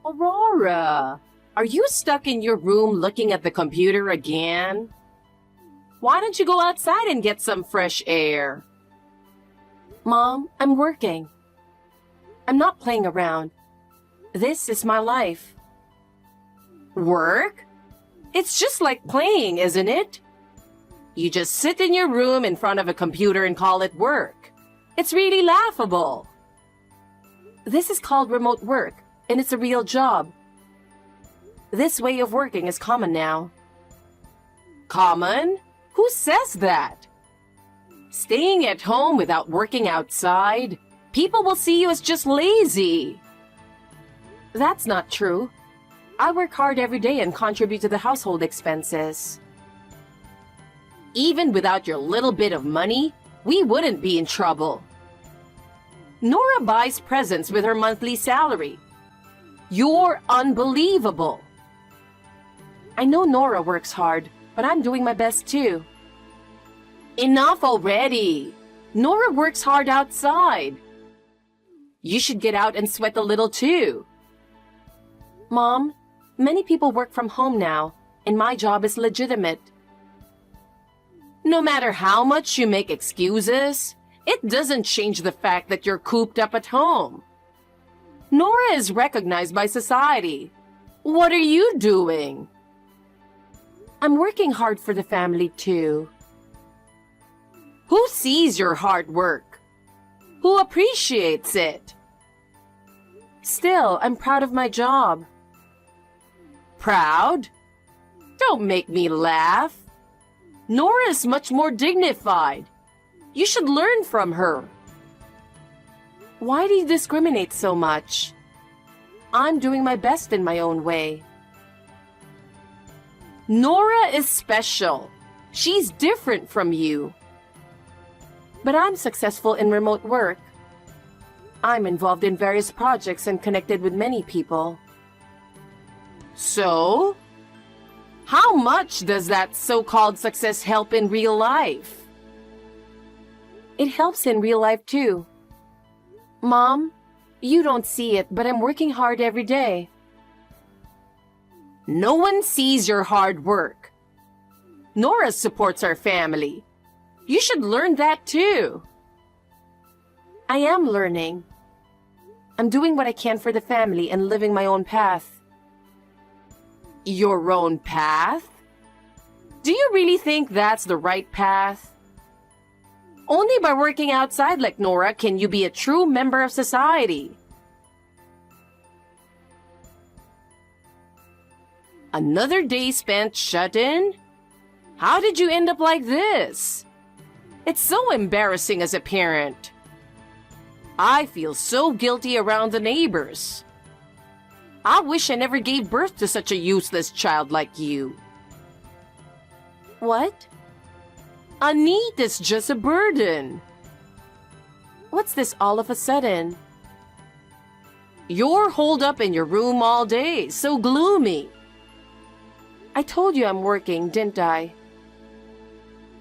Aurora, are you stuck in your room looking at the computer again? Why don't you go outside and get some fresh air? Mom, I'm working. I'm not playing around. This is my life. Work? It's just like playing, isn't it? You just sit in your room in front of a computer and call it work. It's really laughable. This is called remote work, and it's a real job. This way of working is common now. Common? Who says that? Staying at home without working outside, people will see you as just lazy. That's not true. I work hard every day and contribute to the household expenses. Even without your little bit of money, we wouldn't be in trouble. Nora buys presents with her monthly salary. You're unbelievable. I know Nora works hard, but I'm doing my best too. Enough already. Nora works hard outside. You should get out and sweat a little too. Mom, many people work from home now, and my job is legitimate. No matter how much you make excuses, it doesn't change the fact that you're cooped up at home. Nora is recognized by society. What are you doing? I'm working hard for the family too. Who sees your hard work? Who appreciates it? Still, I'm proud of my job. Proud? Don't make me laugh. Nora is much more dignified. You should learn from her. Why do you discriminate so much? I'm doing my best in my own way. Nora is special. She's different from you. But I'm successful in remote work. I'm involved in various projects and connected with many people. So? How much does that so-called success help in real life? It helps in real life too. Mom, you don't see it, but I'm working hard every day. No one sees your hard work. Nora supports our family. You should learn that too. I am learning. I'm doing what I can for the family and living my own path. Your own path? Do you really think that's the right path? Only by working outside like Nora can you be a true member of society. Another day spent shut in? How did you end up like this? It's so embarrassing as a parent. I feel so guilty around the neighbors. I wish I never gave birth to such a useless child like you. What? A need is just a burden. What's this all of a sudden? You're holed up in your room all day, so gloomy. I told you I'm working, didn't I?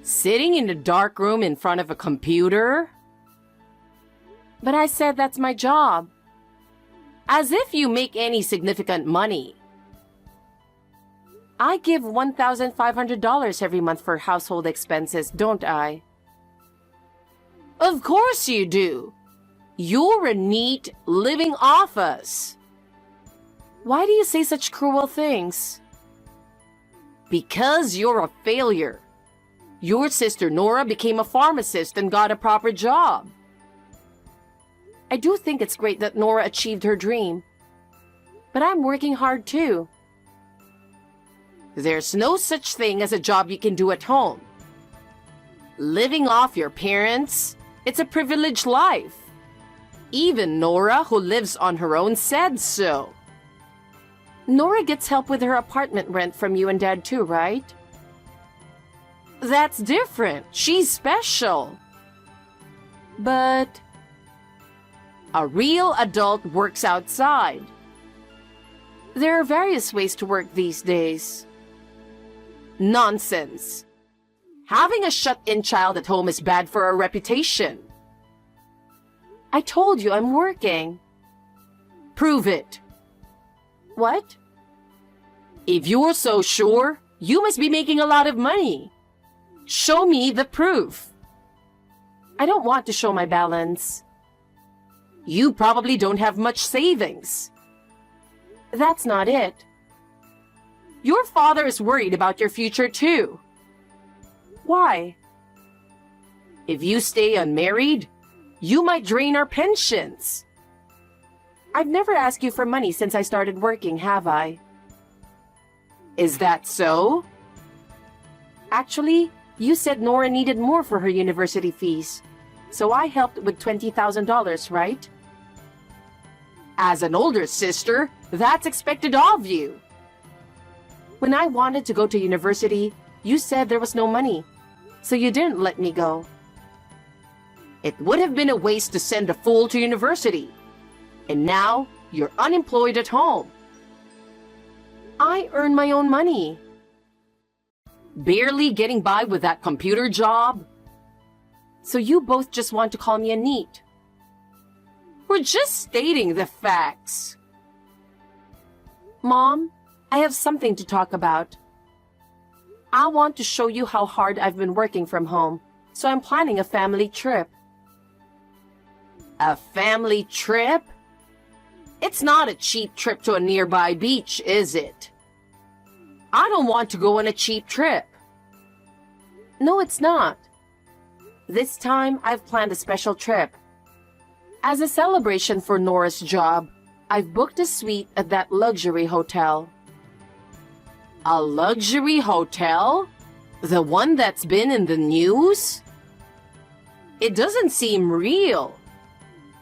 Sitting in a dark room in front of a computer? But I said that's my job. As if you make any significant money. I give $1,500 every month for household expenses, don't I? Of course you do. You're a neat living off us. Why do you say such cruel things? Because you're a failure. Your sister Nora became a pharmacist and got a proper job. I do think it's great that Nora achieved her dream. But I'm working hard too. There's no such thing as a job you can do at home. Living off your parents, it's a privileged life. Even Nora, who lives on her own, said so. Nora gets help with her apartment rent from you and Dad too, right? That's different. She's special. But a real adult works outside. There are various ways to work these days. Nonsense. Having a shut-in child at home is bad for our reputation. I told you I'm working. Prove it. What? If you're so sure, you must be making a lot of money. Show me the proof. I don't want to show my balance. You probably don't have much savings. That's not it. Your father is worried about your future too. Why? If you stay unmarried, you might drain our pensions. I've never asked you for money since I started working, have I? Is that so? Actually, you said Nora needed more for her university fees, so I helped with $20,000, right? As an older sister, that's expected of you. When I wanted to go to university, you said there was no money, so you didn't let me go. It would have been a waste to send a fool to university. And now, you're unemployed at home. I earn my own money. Barely getting by with that computer job? So you both just want to call me a NEET. We're just stating the facts. Mom, I have something to talk about. I want to show you how hard I've been working from home, so I'm planning a family trip. A family trip? It's not a cheap trip to a nearby beach, is it? I don't want to go on a cheap trip. No, it's not. This time, I've planned a special trip. As a celebration for Nora's job, I've booked a suite at that luxury hotel. A luxury hotel? The one that's been in the news? It doesn't seem real.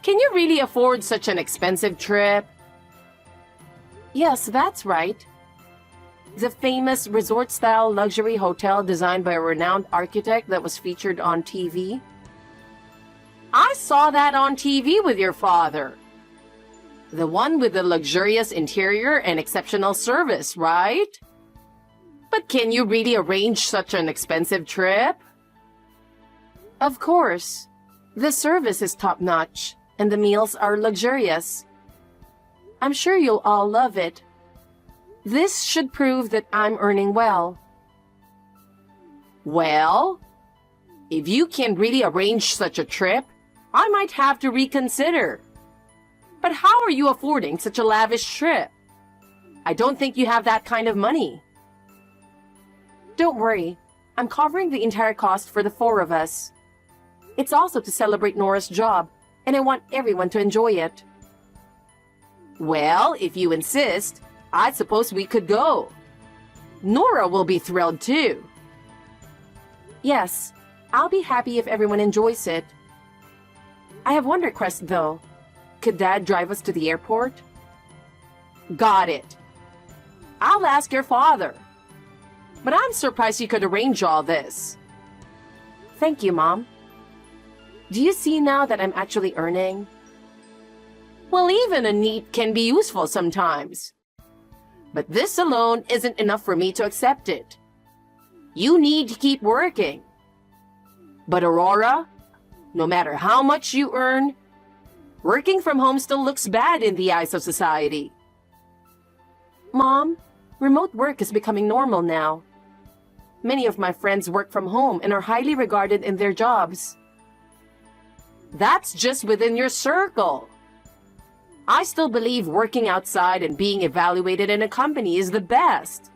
Can you really afford such an expensive trip? Yes, that's right. The famous resort-style luxury hotel designed by a renowned architect that was featured on TV. I saw that on TV with your father. The one with the luxurious interior and exceptional service, right? But can you really arrange such an expensive trip? Of course. The service is top-notch, and the meals are luxurious. I'm sure you'll all love it. This should prove that I'm earning well. Well, if you can really arrange such a trip, I might have to reconsider. But how are you affording such a lavish trip? I don't think you have that kind of money. Don't worry, I'm covering the entire cost for the four of us. It's also to celebrate Nora's job, and I want everyone to enjoy it. Well, if you insist, I suppose we could go. Nora will be thrilled too. Yes, I'll be happy if everyone enjoys it. I have one request though. Could Dad drive us to the airport? Got it. I'll ask your father. But I'm surprised you could arrange all this. Thank you, Mom. Do you see now that I'm actually earning? Well, even a NEET can be useful sometimes. But this alone isn't enough for me to accept it. You need to keep working. But Aurora, no matter how much you earn, working from home still looks bad in the eyes of society. Mom, remote work is becoming normal now. Many of my friends work from home and are highly regarded in their jobs. That's just within your circle. I still believe working outside and being evaluated in a company is the best.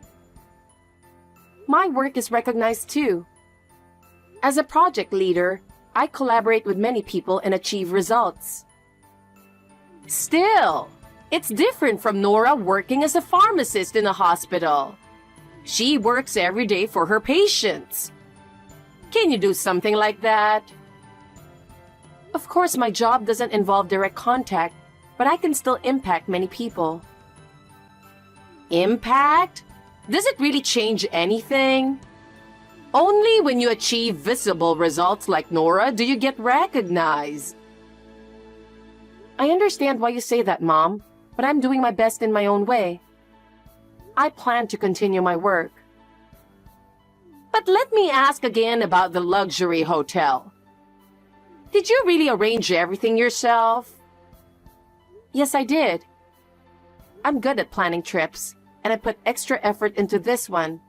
My work is recognized too. As a project leader, I collaborate with many people and achieve results. Still, it's different from Nora working as a pharmacist in a hospital. She works every day for her patients. Can you do something like that? Of course, my job doesn't involve direct contact, but I can still impact many people. Impact? Does it really change anything? Only when you achieve visible results like Nora do you get recognized. I understand why you say that, Mom, but I'm doing my best in my own way. I plan to continue my work. But let me ask again about the luxury hotel. Did you really arrange everything yourself? Yes, I did. I'm good at planning trips, and I put extra effort into this one.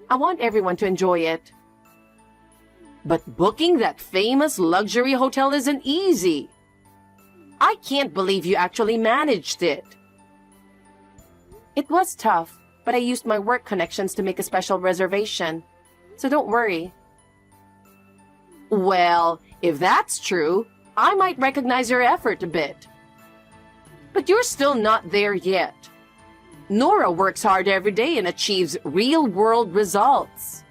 I want everyone to enjoy it. But booking that famous luxury hotel isn't easy. I can't believe you actually managed it. It was tough, but I used my work connections to make a special reservation. So don't worry. Well, if that's true, I might recognize your effort a bit. But you're still not there yet. Nora works hard every day and achieves real-world results.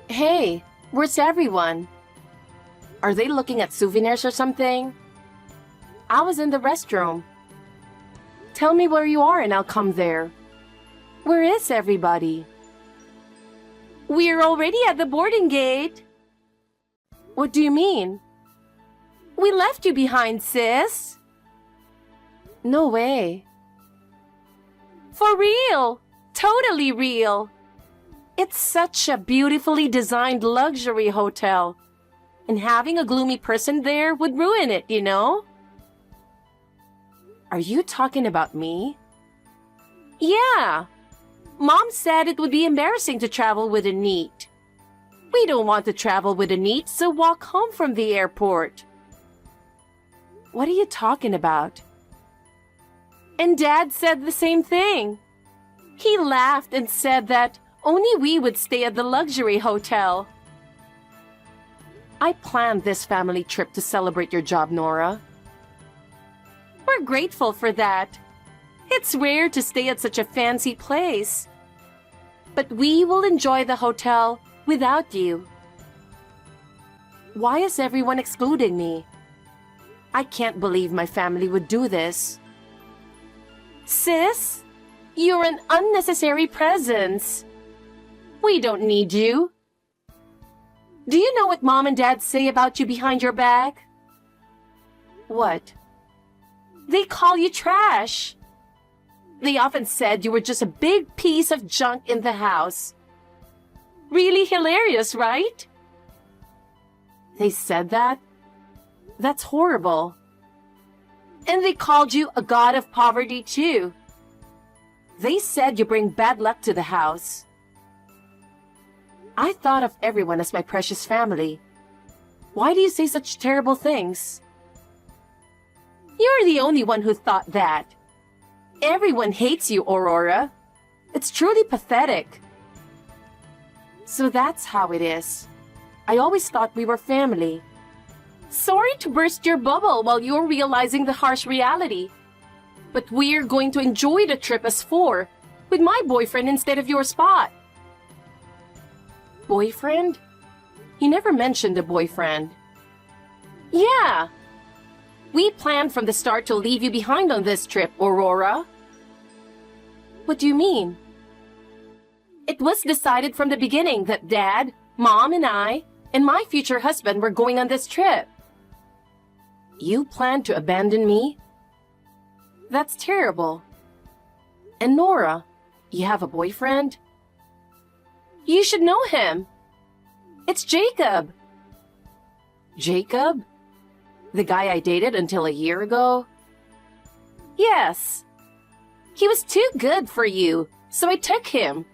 Hey, where's everyone? Are they looking at souvenirs or something? I was in the restroom. Tell me where you are and I'll come there. Where is everybody? We're already at the boarding gate. What do you mean? We left you behind, sis. No way. For real. Totally real. It's such a beautifully designed luxury hotel. And having a gloomy person there would ruin it, you know? Are you talking about me? Yeah. Mom said it would be embarrassing to travel with a NEET. We don't want to travel with a NEET, so walk home from the airport. What are you talking about? And Dad said the same thing. He laughed and said that only we would stay at the luxury hotel. I planned this family trip to celebrate your job, Nora. We're grateful for that. It's rare to stay at such a fancy place. But we will enjoy the hotel without you. Why is everyone excluding me? I can't believe my family would do this. Sis, you're an unnecessary presence. We don't need you. Do you know what Mom and Dad say about you behind your back? What? They call you trash. They often said you were just a big piece of junk in the house. Really hilarious, right? They said that? That's horrible. And they called you a god of poverty, too. They said you bring bad luck to the house. I thought of everyone as my precious family. Why do you say such terrible things? You're the only one who thought that. Everyone hates you, Aurora. It's truly pathetic. So that's how it is. I always thought we were family. Sorry to burst your bubble while you're realizing the harsh reality. But we're going to enjoy the trip as four, with my boyfriend instead of your spot. Boyfriend? You never mentioned a boyfriend. Yeah. We planned from the start to leave you behind on this trip, Aurora. What do you mean? It was decided from the beginning that Dad, Mom, and I, and my future husband were going on this trip. You planned to abandon me? That's terrible. And Nora, you have a boyfriend? You should know him. It's Jacob. Jacob? The guy I dated until a year ago? Yes. He was too good for you, so I took him.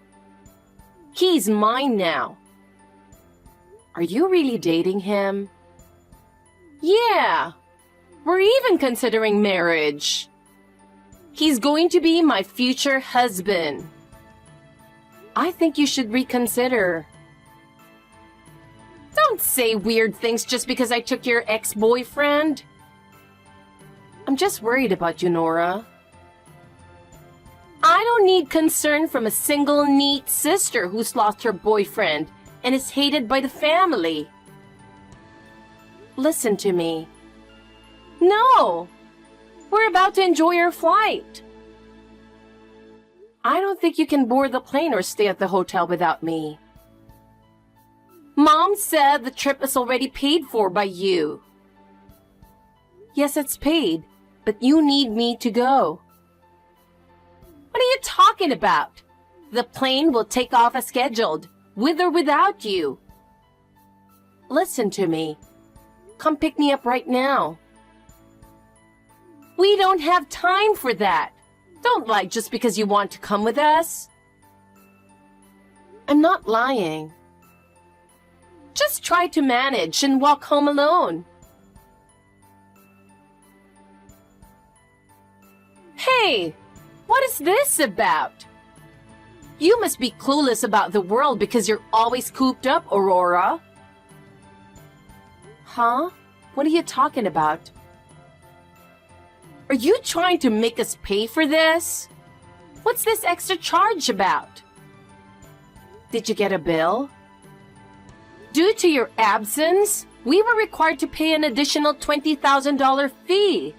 He's mine now. Are you really dating him? Yeah. We're even considering marriage. He's going to be my future husband. I think you should reconsider. Don't say weird things just because I took your ex-boyfriend. I'm just worried about you, Nora. I don't need concern from a single neat sister who's lost her boyfriend and is hated by the family. Listen to me. No! We're about to enjoy our flight. I don't think you can board the plane or stay at the hotel without me. Mom said the trip is already paid for by you. Yes, it's paid, but you need me to go. What are you talking about? The plane will take off as scheduled, with or without you. Listen to me. Come pick me up right now. We don't have time for that. Don't lie just because you want to come with us. I'm not lying. Just try to manage and walk home alone. Hey, what is this about? You must be clueless about the world because you're always cooped up, Aurora. Huh? What are you talking about? Are you trying to make us pay for this? What's this extra charge about? Did you get a bill? Due to your absence, we were required to pay an additional $20,000 fee.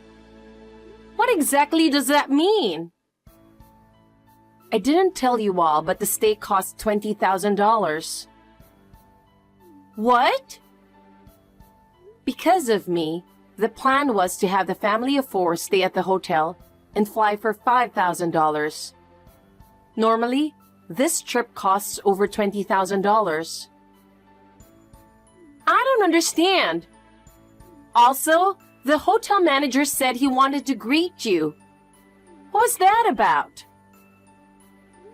What exactly does that mean? I didn't tell you all, but the stay cost $20,000. What? Because of me, the plan was to have the family of 4 stay at the hotel and fly for $5,000. Normally, this trip costs over $20,000. I don't understand. Also, the hotel manager said he wanted to greet you. What was that about?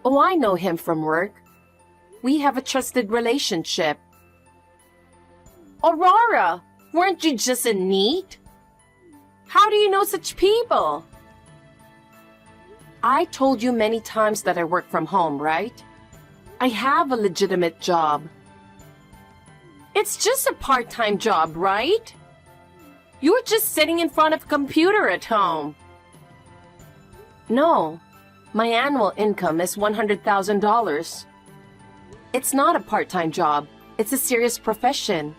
Oh, I know him from work. We have a trusted relationship. Aurora, weren't you just a NEET? How do you know such people? I told you many times that I work from home, right? I have a legitimate job. It's just a part-time job, right? You're just sitting in front of a computer at home. No, my annual income is $100,000. It's not a part-time job. It's a serious profession.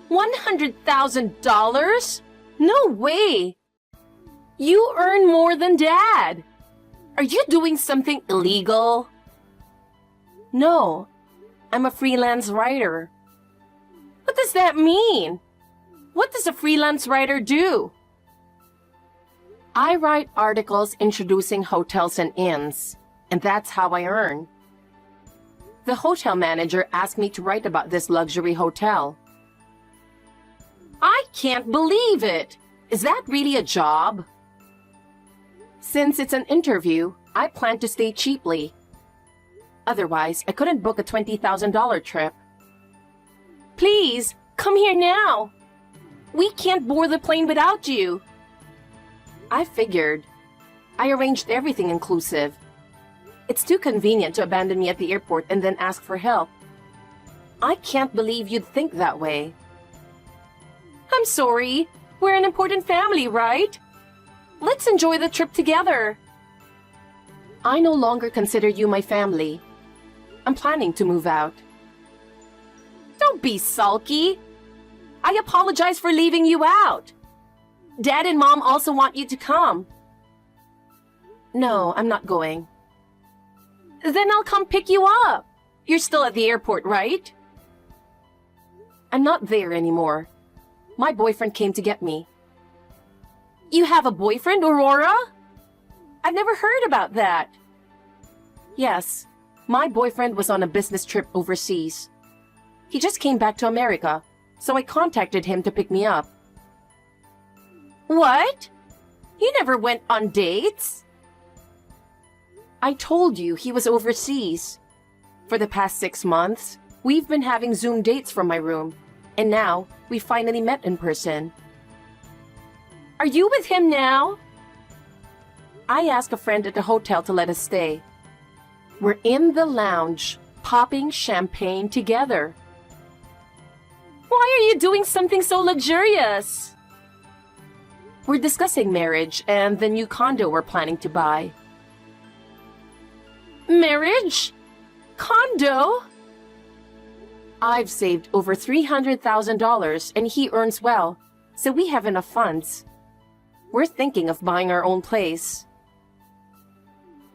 $100,000? No way! You earn more than Dad. Are you doing something illegal? No, I'm a freelance writer. What does that mean? What does a freelance writer do? I write articles introducing hotels and inns, and that's how I earn. The hotel manager asked me to write about this luxury hotel. I can't believe it! Is that really a job? Since it's an interview, I plan to stay cheaply. Otherwise, I couldn't book a $20,000 trip. Please, come here now! We can't board the plane without you. I figured. I arranged everything inclusive. It's too convenient to abandon me at the airport and then ask for help. I can't believe you'd think that way. I'm sorry. We're an important family, right? Let's enjoy the trip together. I no longer consider you my family. I'm planning to move out. Don't be sulky. I apologize for leaving you out. Dad and Mom also want you to come. No, I'm not going. Then I'll come pick you up. You're still at the airport, right? I'm not there anymore. My boyfriend came to get me. You have a boyfriend, Aurora? I've never heard about that. Yes, my boyfriend was on a business trip overseas. He just came back to America, so I contacted him to pick me up. What? You never went on dates? I told you he was overseas. For the past 6 months, we've been having Zoom dates from my room, and now we finally met in person. Are you with him now? I asked a friend at the hotel to let us stay. We're in the lounge, popping champagne together. Why are you doing something so luxurious? We're discussing marriage and the new condo we're planning to buy. Marriage? Condo? I've saved over $300,000 and he earns well, so we have enough funds. We're thinking of buying our own place.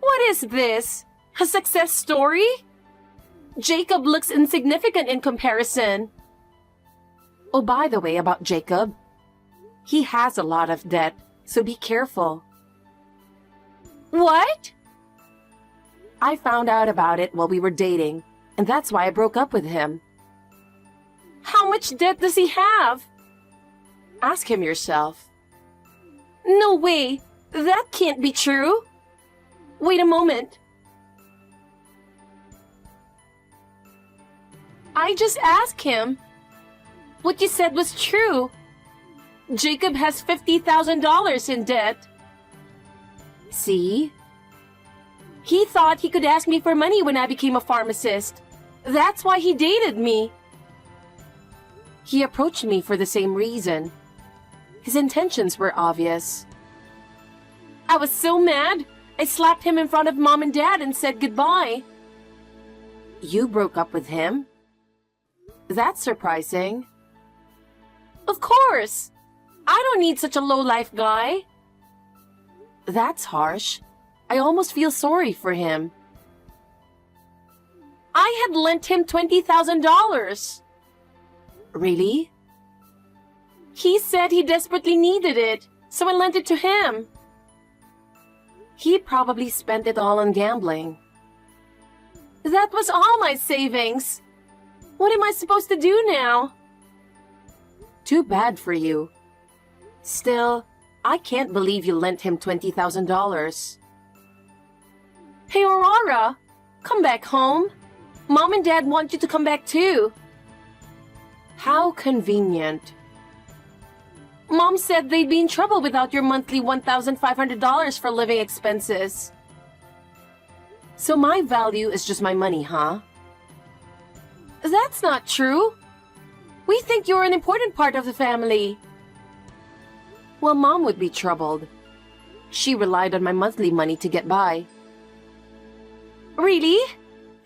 What is this? A success story? Jacob looks insignificant in comparison. Oh, by the way, about Jacob. He has a lot of debt, so be careful. What? I found out about it while we were dating, and that's why I broke up with him. How much debt does he have? Ask him yourself. No way! That can't be true! Wait a moment. I just asked him. What you said was true. Jacob has $50,000 in debt. See? He thought he could ask me for money when I became a pharmacist. That's why he dated me. He approached me for the same reason. His intentions were obvious. I was so mad, I slapped him in front of Mom and Dad and said goodbye. You broke up with him? That's surprising. Of course! I don't need such a low-life guy. That's harsh. I almost feel sorry for him. I had lent him $20,000. Really? He said he desperately needed it, so I lent it to him. He probably spent it all on gambling. That was all my savings. What am I supposed to do now? Too bad for you. Still, I can't believe you lent him $20,000. Hey, Aurora, come back home. Mom and Dad want you to come back too. How convenient. Mom said they'd be in trouble without your monthly $1,500 for living expenses. So my value is just my money, huh? That's not true. We think you're an important part of the family. Well, Mom would be troubled. She relied on my monthly money to get by. Really?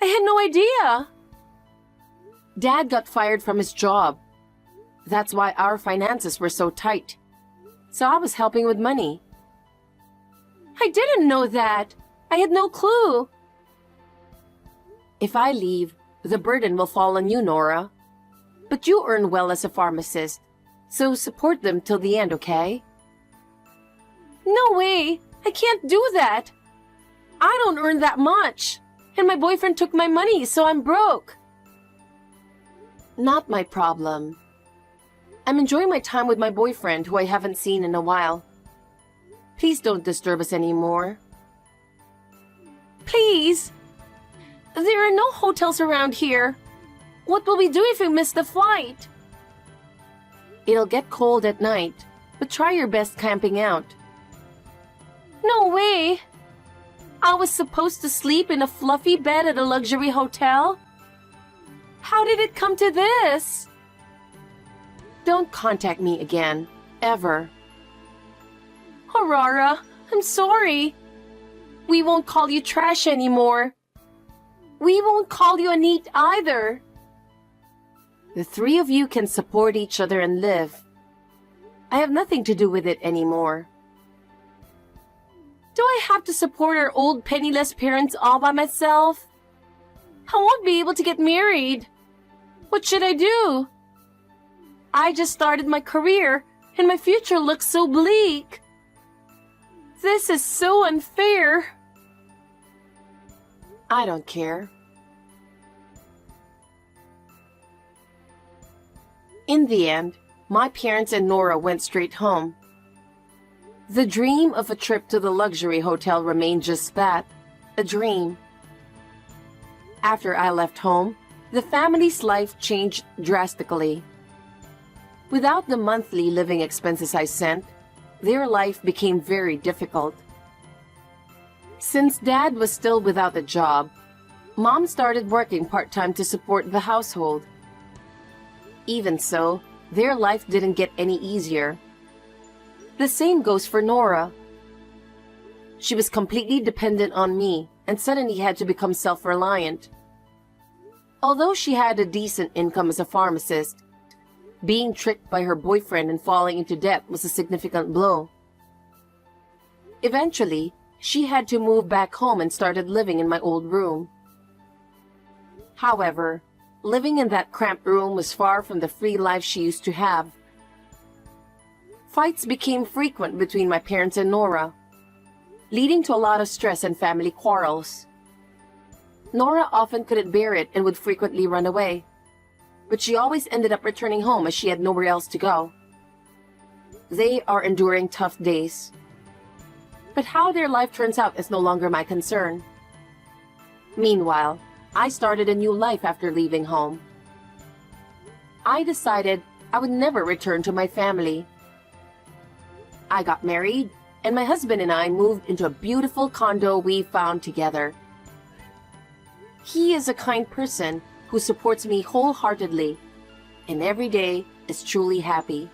I had no idea. Dad got fired from his job. That's why our finances were so tight. So I was helping with money. I didn't know that. I had no clue. If I leave, the burden will fall on you, Nora. But you earn well as a pharmacist, so support them till the end, okay? No way! I can't do that! I don't earn that much, and my boyfriend took my money, so I'm broke. Not my problem. I'm enjoying my time with my boyfriend, who I haven't seen in a while. Please don't disturb us anymore. Please! There are no hotels around here. What will we do if we miss the flight? It'll get cold at night, but try your best camping out. No way! I was supposed to sleep in a fluffy bed at a luxury hotel? How did it come to this? Don't contact me again, ever. Aurora, I'm sorry. We won't call you trash anymore. We won't call you a neat either. The three of you can support each other and live. I have nothing to do with it anymore. Do I have to support our old penniless parents all by myself? I won't be able to get married. What should I do? I just started my career and my future looks so bleak. This is so unfair. I don't care. In the end, my parents and Nora went straight home. The dream of a trip to the luxury hotel remained just that, a dream. After I left home, the family's life changed drastically. Without the monthly living expenses I sent, their life became very difficult. Since Dad was still without a job, Mom started working part-time to support the household. Even so, their life didn't get any easier. The same goes for Nora. She was completely dependent on me and suddenly had to become self-reliant. Although she had a decent income as a pharmacist, being tricked by her boyfriend and falling into debt was a significant blow. Eventually, she had to move back home and started living in my old room. However, living in that cramped room was far from the free life she used to have. Fights became frequent between my parents and Nora, leading to a lot of stress and family quarrels. Nora often couldn't bear it and would frequently run away, but she always ended up returning home as she had nowhere else to go. They are enduring tough days. But how their life turns out is no longer my concern. Meanwhile, I started a new life after leaving home. I decided I would never return to my family. I got married, and my husband and I moved into a beautiful condo we found together. He is a kind person who supports me wholeheartedly, and every day is truly happy.